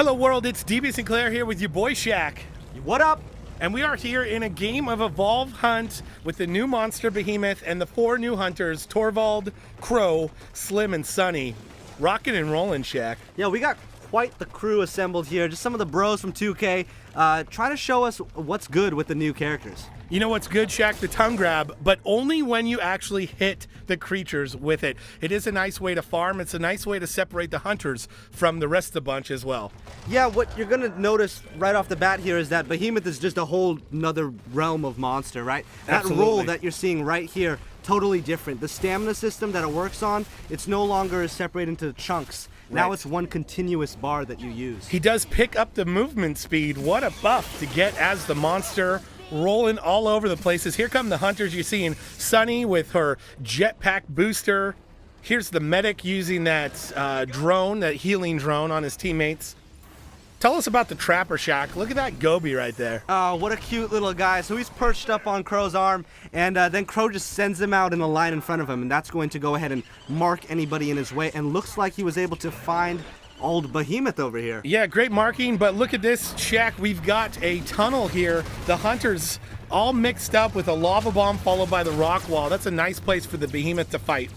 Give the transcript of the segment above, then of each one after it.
Hello world, it's DB Sinclair here with your boy Shaq. What up? And we are here in a game of Evolve Hunt with the new monster Behemoth and the 4 new hunters, Torvald, Crow, Slim, and Sunny. Rockin' and rollin', Shaq. Yeah, we got quite the crew assembled here. Just some of the bros from 2K trying to show us what's good with the new characters. You know what's good, Shaq? The tongue grab, but only when you actually hit the creatures with it. It is a nice way to farm. It's a nice way to separate the hunters from the rest of the bunch as well. Yeah, what you're going to notice right off the bat here is that Behemoth is just a whole nother realm of monster, right? Absolutely. That roll that you're seeing right here, totally different. The stamina system that it works on, it's no longer separated into chunks. Now Right. it's one continuous bar that you use. He does pick up the movement speed. What a buff to get as the monster, rolling all over the places. Here come the hunters. You're seeing Sunny with her jetpack booster. Here's the medic using that drone, that healing drone on his teammates. Tell us about the Trapper, Shaq. Look at that Goby right there. Oh, what a cute little guy. So he's perched up on Crow's arm, and then Crow just sends him out in a line in front of him, and that's going to go ahead and mark anybody in his way, and looks like he was able to find old Behemoth over here. Yeah, great marking, but look at this, Shaq. We've got a tunnel here. The hunters all mixed up with a lava bomb followed by the rock wall. That's a nice place for the Behemoth to fight.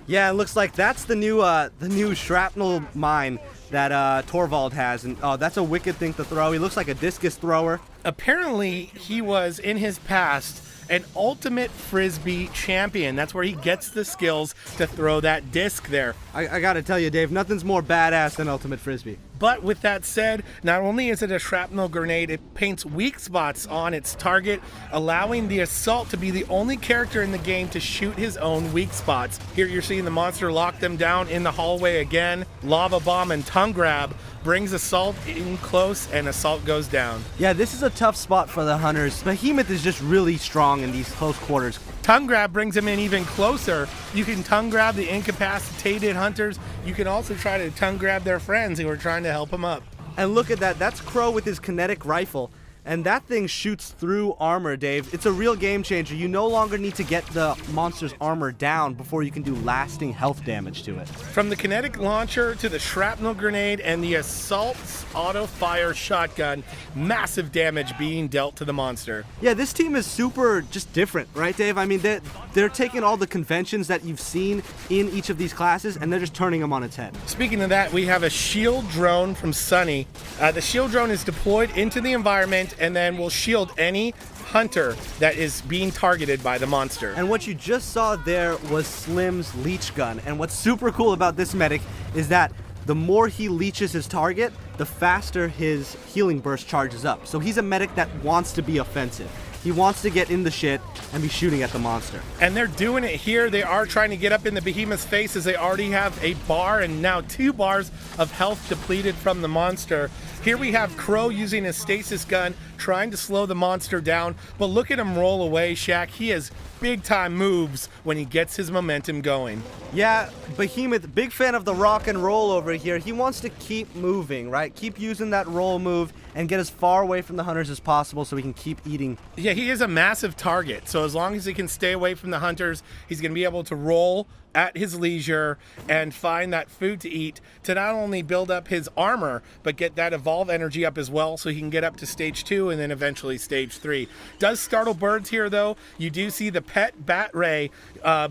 Yeah, it looks like that's the new shrapnel mine that Torvald has, and oh, that's a wicked thing to throw. He looks like a discus thrower. Apparently, he was, in his past, an ultimate frisbee champion. That's where he gets the skills to throw that disc there. I gotta tell you, Dave, nothing's more badass than ultimate frisbee. But with that said, not only is it a shrapnel grenade, it paints weak spots on its target, allowing the Assault to be the only character in the game to shoot his own weak spots. Here you're seeing the monster lock them down in the hallway again. Lava Bomb and Tongue Grab brings Assault in close, and Assault goes down. Yeah, this is a tough spot for the hunters. Behemoth is just really strong in these close quarters. Tongue Grab brings him in even closer. You can tongue grab the incapacitated hunters. You can also try to tongue grab their friends who are trying to help him up. And look at that, that's Crow with his kinetic rifle. And that thing shoots through armor, Dave. It's a real game changer. You no longer need to get the monster's armor down before you can do lasting health damage to it. From the kinetic launcher to the shrapnel grenade and the Assault's auto-fire shotgun, massive damage being dealt to the monster. Yeah, this team is super just different, right, Dave? I mean, they're taking all the conventions that you've seen in each of these classes, and they're just turning them on its head. Speaking of that, we have a shield drone from Sunny. The shield drone is deployed into the environment and then will shield any hunter that is being targeted by the monster. And what you just saw there was Slim's leech gun. And what's super cool about this medic is that the more he leeches his target, the faster his healing burst charges up. So he's a medic that wants to be offensive. He wants to get in the shit and be shooting at the monster. And they're doing it here. They are trying to get up in the Behemoth's face as they already have a bar and now 2 bars of health depleted from the monster. Here we have Crow using his stasis gun, trying to slow the monster down. But look at him roll away, Shaq. He has big time moves when he gets his momentum going. Yeah, Behemoth, big fan of the rock and roll over here. He wants to keep moving, right? Keep using that roll move and get as far away from the hunters as possible so he can keep eating. Yeah, he is a massive target. So as long as he can stay away from the hunters, he's going to be able to roll at his leisure and find that food to eat to not only build up his armor, but get that evolve energy up as well so he can get up to stage 2 and then eventually stage 3. Does startle birds here though. You do see the pet bat ray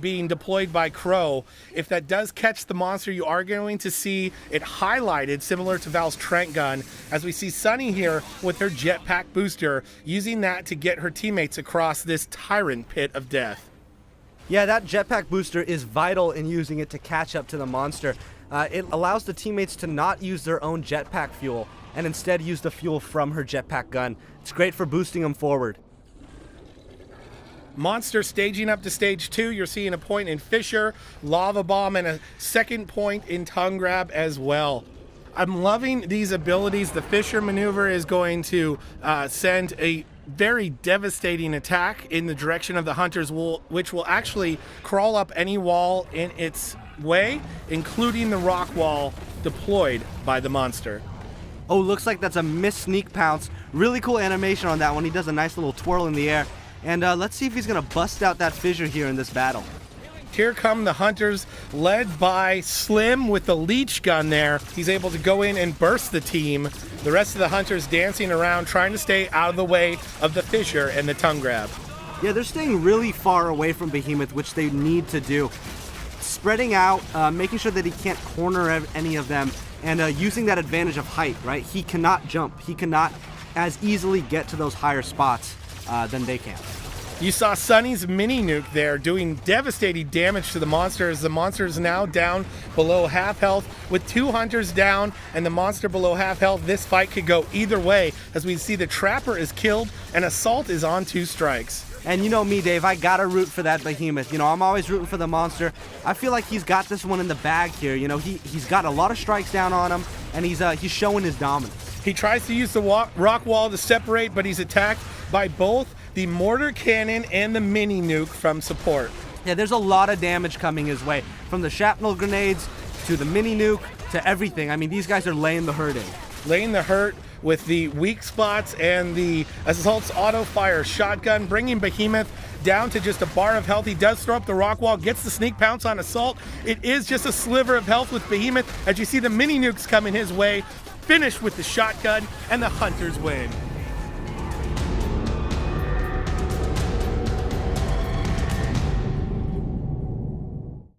being deployed by Crow. If that does catch the monster, you are going to see it highlighted similar to Val's Trent gun, as we see Sunny here with her jetpack booster, using that to get her teammates across this tyrant pit of death. Yeah, that jetpack booster is vital in using it to catch up to the monster. It allows the teammates to not use their own jetpack fuel and instead use the fuel from her jetpack gun. It's great for boosting them forward. Monster staging up to stage 2. You're seeing a point in Fisher, Lava Bomb, and a second point in Tongue Grab as well. I'm loving these abilities. The Fisher maneuver is going to send a very devastating attack in the direction of the hunters, which will actually crawl up any wall in its way, including the rock wall deployed by the monster. Oh, looks like that's a missed sneak pounce. Really cool animation on that one. He does a nice little twirl in the air. And let's see if he's going to bust out that fissure here in this battle. Here come the hunters, led by Slim with the leech gun there. He's able to go in and burst the team. The rest of the hunters dancing around, trying to stay out of the way of the Fissure and the tongue grab. Yeah, they're staying really far away from Behemoth, which they need to do. Spreading out, making sure that he can't corner any of them, and using that advantage of height, right? He cannot jump. He cannot as easily get to those higher spots than they can. You saw Sunny's mini nuke there doing devastating damage to the monster, as the monster is now down below half health. With 2 hunters down and the monster below half health, this fight could go either way, as we see the Trapper is killed and Assault is on 2 strikes. And you know me, Dave, I gotta root for that Behemoth. You know, I'm always rooting for the monster. I feel like he's got this one in the bag here. You know, he's got a lot of strikes down on him, and he's showing his dominance. He tries to use the rock wall to separate, but he's attacked by both the mortar cannon and the mini nuke from support. Yeah, there's a lot of damage coming his way, from the shrapnel grenades to the mini nuke to everything. I mean, these guys are laying the hurt in. Laying the hurt with the weak spots and the Assault's auto fire shotgun, bringing Behemoth down to just a bar of health. He does throw up the rock wall, gets the sneak pounce on Assault. It is just a sliver of health with Behemoth, as you see the mini nukes coming his way. Finished with the shotgun, and the hunters win.